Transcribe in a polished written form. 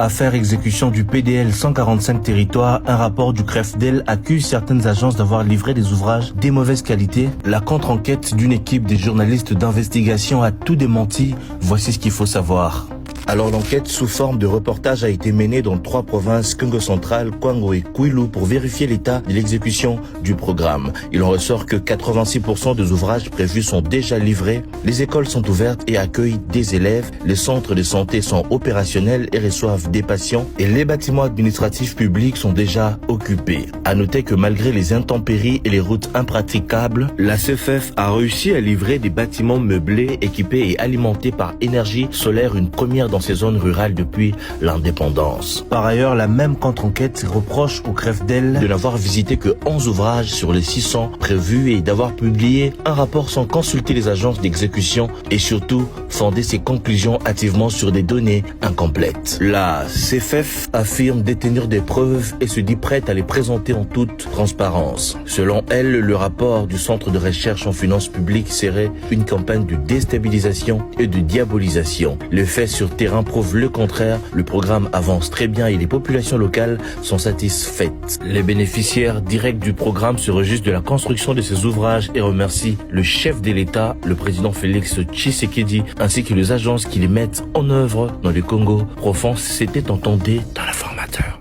Affaire exécution du PDL 145 territoires, un rapport du CREFDEL accuse certaines agences d'avoir livré des ouvrages de mauvaise qualité. La contre-enquête d'une équipe des journalistes d'investigation a tout démenti. Voici ce qu'il faut savoir. Alors l'enquête sous forme de reportage a été menée dans 3 provinces, Congo central, Kwango et Kwilu, pour vérifier l'état de l'exécution du programme. Il en ressort que 86% des ouvrages prévus sont déjà livrés, les écoles sont ouvertes et accueillent des élèves, les centres de santé sont opérationnels et reçoivent des patients et les bâtiments administratifs publics sont déjà occupés. À noter que malgré les intempéries et les routes impraticables, la CFF a réussi à livrer des bâtiments meublés, équipés et alimentés par énergie solaire, une première dans ces zones rurales depuis l'indépendance. Par ailleurs, la même contre-enquête reproche au CREFDEL de n'avoir visité que 11 ouvrages sur les 600 prévus et d'avoir publié un rapport sans consulter les agences d'exécution et surtout fonder ses conclusions hâtivement sur des données incomplètes. La CFF affirme détenir des preuves et se dit prête à les présenter en toute transparence. Selon elle, le rapport du Centre de recherche en finances publiques serait une campagne de déstabilisation et de diabolisation. Les faits sur terrain prouve le contraire, le programme avance très bien et les populations locales sont satisfaites. Les bénéficiaires directs du programme se réjouissent de la construction de ces ouvrages et remercient le chef de l'État, le président Félix Tshisekedi, ainsi que les agences qui les mettent en œuvre dans le Congo profond. C'était entendé dans l'informateur.